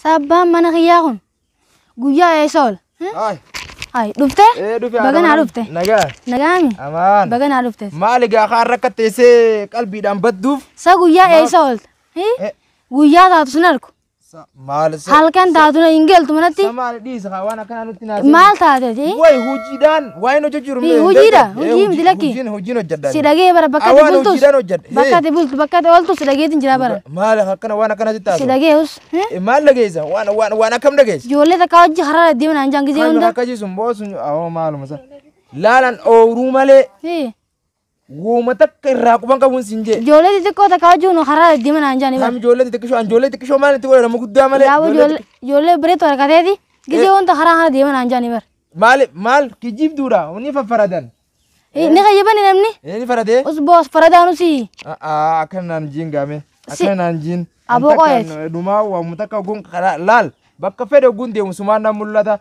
Sabba mana khiyahun. Guya esol. Hai, dufte? Bagana dufte. Nagami. Aman. Bagana dufte. Maliga kharaka tese qalbi dan baduf. Sa guya esol. Guya ta sunarku. Mal halkan taatuna ingel tumanatti samal dis khawana kana nutina mal taate ji way hujidan way no jujur me hujira hujim dilaki hujino jaddan sidage bara bakati bultus bakati bultu bakati oltu sidage tin jira bara mal hakana wana kana jitta sidage us mal lageza wana kam lageza jolle ta kawji harara dimana anjangi je unda kaji sumbo sun aw mal masa lalan o rumale Guma takka irraa quban qabuun siin jee. Ijoollee xixiqqoo takka wajjin nu karaa deeman aan jaani. Kam ijoollee xixiqqoo maal itti godhama guddaa malee. Yaa ijoollee bireetu harkateeti. Gisee wanta karaa deeman aan jaani bar. Maal kijibduudha ni faffaradan. Ni qayyabani namni. Ni faradee. Usboos faradaan usi. Akkanaan jiin gaame. Akkanaan jiin. Aboo qoyeet. Dhumaa waamu takka oguun laal bakka fedhe oguun deemu sumaan na mul'ata.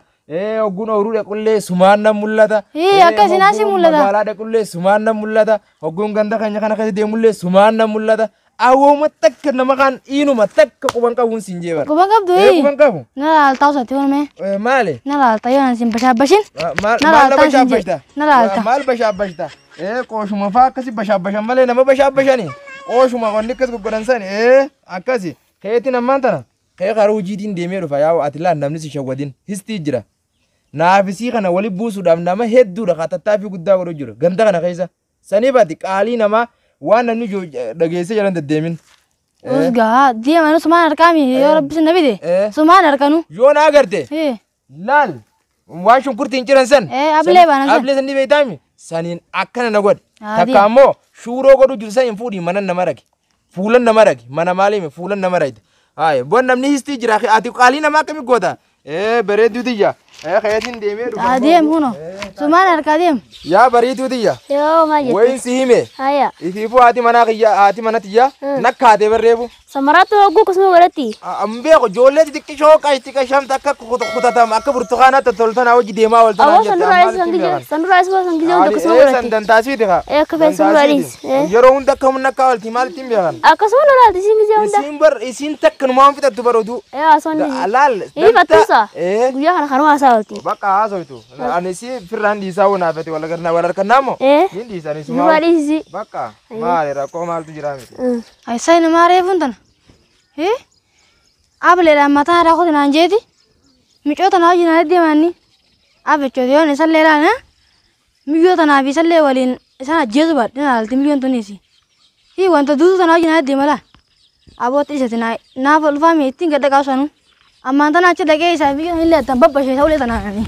Ogun orude kulle sumanna mullata akkasinasi mullata balade kulle sumanna mullata ogun ganda kanya kana kadi de mulle sumanna mullata awo matakka namakan inu matakka kuban kabun sinje bar kuban kabdu kuban kabu nala alta usati wonme male nala alta yon sim bashabashin mal bashabashta mal bashabashta koshuma fa kasi bashabashan male nama bashabashani koshuma gonni kas gogodansani akasi kayeti namantana kay qaru jidin demeru fa yawo atlan namni si shawadin histi jira naafisi kana wali buusuudhaaf nama hedduudha katattaafi guddaa godhu jiru ganda kana keessa sanii baati qaalii nama waan namni dhageessee jalan deddeemin. Usgaa deemanu sumaan harkaami yoo rabbisi nabide sumaan harkanu. Yoo na agarte laal waan shunkurtiin ciran san ablee baana san ablee san beeytaami saniin akkana na godhe takka ammoo shuuroo godhu jiru san hin fuudhi mana nama ragi fuulan nama ragi mana maaliime fuulan nama ragi. Hai bon namni histi jira ati qaalii nama akkami goota bareedu tiyya khayaatin deemee dhufa adeem huno sumaan harka deem yaa bareedu tiyya yoo maajete wayin si hime haya ififu ati mana qiyya ati mana tiyya nakkaate barreebu samaratu oguu kusuma godhatti ambeeko joollee xixiqqishoo qayti shamta akka kutatam akka burtukaana toltana wajji deemaa waltana awo sanuraayis waa sangije hunda kusuma godhatti san dantaasii tika akka sanuraayis yeroo hunda akka humna akka walti maalitti hin beekan akkasuma lolaalti singije hunda isin bar isin takka numaan fixattu barodu sonni laal fattusa guyyaa kana kanuma haasawalti bakka haasawitu ani si firraan dhiisaa wanaafete wala garnaa wala harkannaamo hin dhiisani suma dhiisi bakka maali rakkoo maaltu jira miti ayisay namaa reefun tana ableedhaan mataa haadhaa kutinaan jeeti micoo tanaa wajjin haa deemaanni abechooti yoon isallee laana miyyoo tanaa fi isallee waliin isaan ajjeesu baadhi naalti miyyoon tuniisi wanta duutu tanaa wajjin haa deemala abootti isati naaf ulfaami ittiin gadda qaabsanu ammaan tanaa achi dhaqee isaa miyyoon illee attan babbashee isaa ulee tanaanani.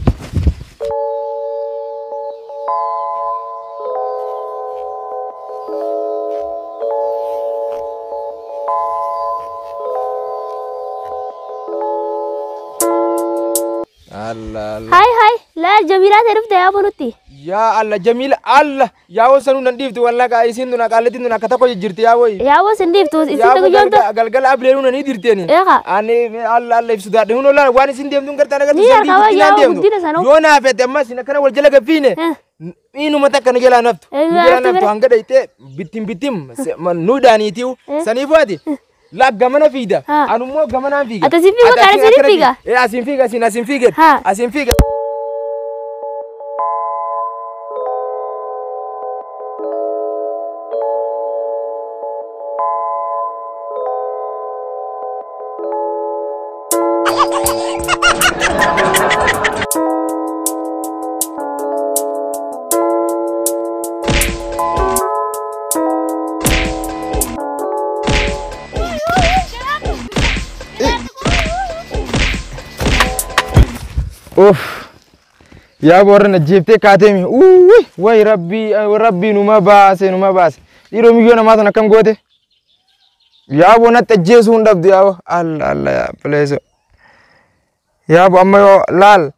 Hai la Jamila teruf daya bonutti ya Allah Jamila Allah ya wasanu nandiftu walla ka isin duna qalati duna kata ko jirti ya woy ya was ndiftu isin da jonta galgal ablenu nani dirteni ani Allah ifsu da huno la wani sin dem dun garta nagar yona fete amma sin kana wal jalaga fine inu mata kana jala naftu hanga daite bitim nudani tiu sani fadi la gamana fida anu mo gamana figa atasin figa kare figa asin figa ya borna jifte katemi way rabbi numa baase diro mi yona matana kam gote ya bo natta jesu ndabdu ya Allah ya please ya bo amma yo lal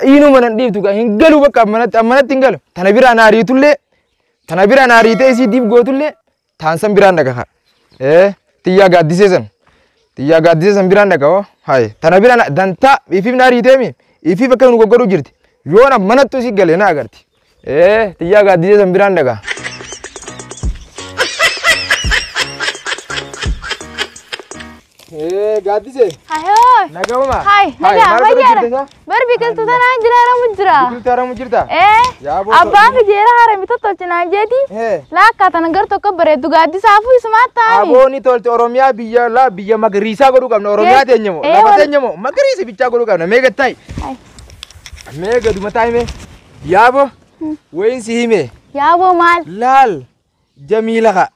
inu manan diftu ga hingalu bakka manat tingal tanabira na rite si dib gotulle tansan biran daga tiya gaddise san biran daga hay tanabira danta ifim na rite mi ifi bakka nu gogodu jirti yona manattu si gale na agarti tiya gaddise san biran daga gaaddise. Hayoo. Nagahuma. Hai, nagaa fayyada. Bar biqiltuu tanaan jiraaramu jira. Biqiltuu haramu jirta? Yaaboo. Abbaan jeera harami tottolchinaan jeeti. Laakkaa tana gar tokko bareeddu gaaddisaafuu isumaat taa'ani. Abooni tolte Oromiyaa biyya magariisaa godhuu qabna. Oromiyaa teenyamo. Lafa teenyamo. Magariisa bichaa godhuu qabna. Meeqa ta'i? Meeqa duma taa'ime? Yaaboo. Wayin si hime. Yaaboo maal? Laal. Jamiila ka.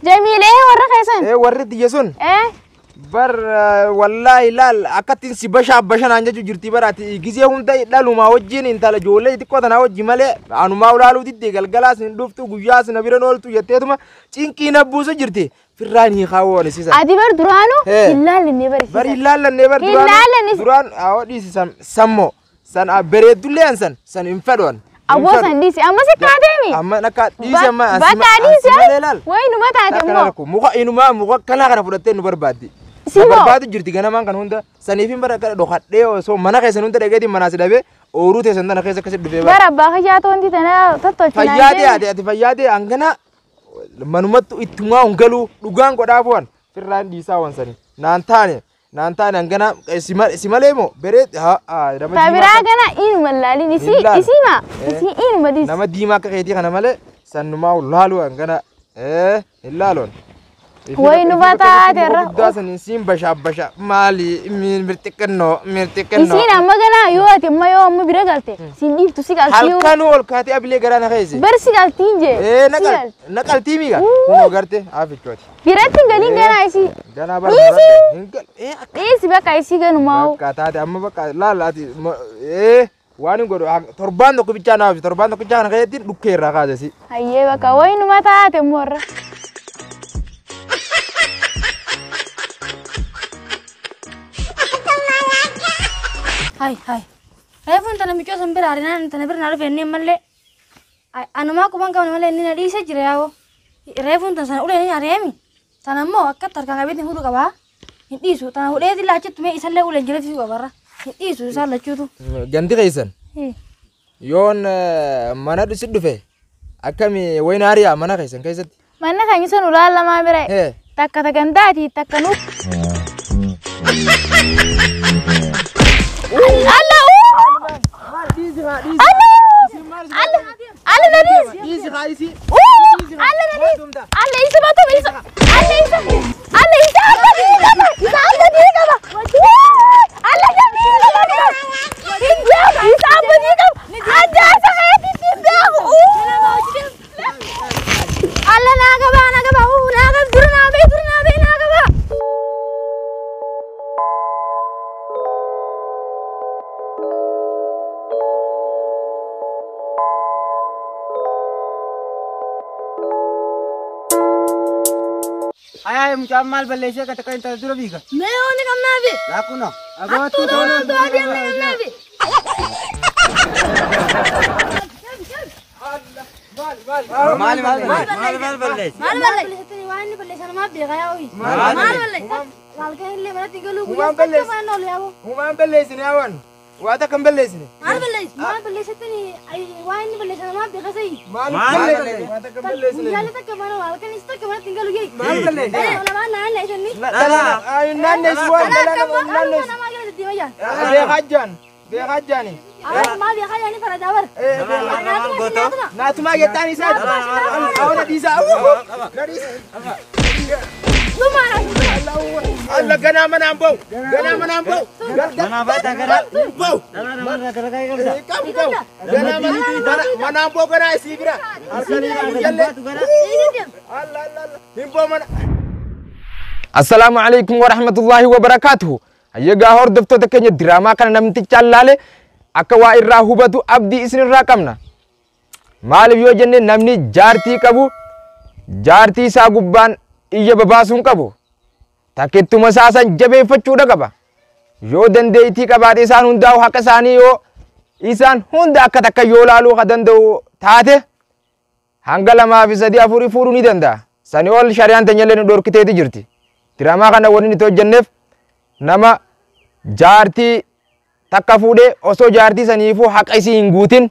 Jamiila warra keessan? Warri xiyya sun. Bar wallahi laal akkatiin si bashanaan jechuu jirti baraati gizee hunda dhaluma wajjin intala ijoollee xiqqoo tanaa wajji malee anumaa ulaaluu diddee galgalaas hin dhuftu guyyaas na bira ooltu jetteetuma cinqii na buusa jirti firraan hiikaa woone sisan. Ati bar duraanu ilaallanne barisiisa. Bar ilaallanne bar duraan awoo dhiisi sammoo san bareeddullee san hin fedhoon. Aboo san dhiisi amma si taateemi. Amma nakka dhiisi amma bataa dhiisi wayi numa taate immoo. Muka inumaa muka kanaa kana fudhattee nu barbaaddi. Barbaadu jirti ganamaan kan hunda saniifin bara kada dhokadhee osoo mana keessan hunda dhageetiin manaa si dhabee ooruu teessan tana keessa akkasitti dhufee bara abbaa fayyaatoo wanti tana tottolchinaa fayyaatee ati fayyaatee hangana manumattu ittumaa hungaluu dhugaan godhaaf waan firraan dhiisaa waan sani naan taane hangana si malee moo beree tabiraa gana inuma laalin isiima inuma dhiis nama diimaa akka keetii kana malee sannumaa laaluu hangana hin laaloon. Wai nu bata terra. Dasan sim basha mali mirtikno. Isin amma gana yo ati amma yo amma bira galte. Sin dif tu sigal tiu. Halkanu ol kati abile garana khayse. Bar sigal tinje. Nakal timi ga. Kuno garte afichoti. Birati galin gana isi. Gana bar. Isi baka isi ganu mau. Kata ati amma baka lalati wani godo torbando ko bichana afi torbando ko jana khayetin dukkera khadesi. Ayye baka wai nu mata te morra. Hai. Refun tanah mico sambil hari nan tanah bernada venni malle. Anuma aku bangka malle ini nadi saya jirawo. Refun tanah udah ini hari ini. Tanah mau akak terkangkap itu hudu kawa. Ini isu tanah udah itu lacet me isalle udah jelas itu kawa. Ini isu isal lacet tu. Ganti kaisan. Yon mana di situ fe. Akami wain hari ya mana kaisan kaisat. Mana kaisan ulah lama bere. Tak kata gandati tak kanu. Allah Ayah macam mal Malaysia kata kau interaksi lebih ke? Meo ni kam nabi. Laku no. Aku tu dia nabi. Mal Malaysia. Mal Malaysia. Itu ni wani Malaysia nama dia kaya oi. Mal Malaysia. Lalkan ini mana tinggal lu. Umam Malaysia ni awan. Wata kan Malaysia ni. Mal Malaysia itu ni wani Malaysia nama dia kasih. Mal Malaysia. Wata kan Malaysia ni. Jalan tak kemana lalkan itu tak kemana tinggal lu. Mal Malaysia. Mana nana ini? Nana suan nana. Nama kita di mana? Dia kajan ni. Mal dia kaya ni pada jawar. Nah cuma kita ni saja. Awak nak disa. Lu mana? Allah gana menambau. Mana bata gana? Bau. Kamu kau. Gana menambau gana isi kira. Himbau mana? Assalamualaikum warahmatullahi wabarakatuh. Ayyaga hor dafto takenya drama kana namti challale akka wa irra hubatu abdi isin rakamna. Maalif yoo jenne namni jaartii qabu jaartii isaa gubbaan iyya babaasuun qabu takkituma isaasan jabeeffachuudha qaba yoo dandeettii qabaate isaan hundaa'u haqa isaanii yoo isaan hunda akka takka yoo laaluu ka danda'u taate hanga lamaa fi sadii afurii fuudhuu ni danda'a sani ol shari'aan teenyallee nu dhorkiteeti jirti diraamaa kana wanni nuti hojjenneef nama jaartii takka fuudhee osoo jaartii saniifuu haqa isii hin guutin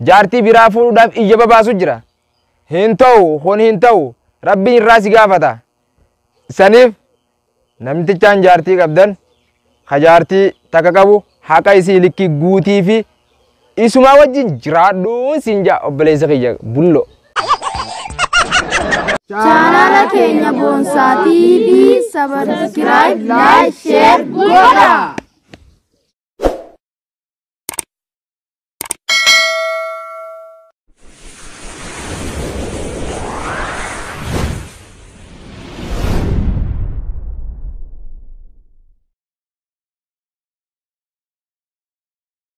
jaartii biraa fuudhuudhaaf iyya babaasu jira hin ta'u rabbiin irraa si gaafata saniif namtichaan jaartii qabdan hajaartii takka qabu haqa isii likki guutii fi isuma wajjin jiraadhuun sinja obboleessa kiyya bullo. Channel keenya Boonsaa TV subscribe, like, share, godhaa.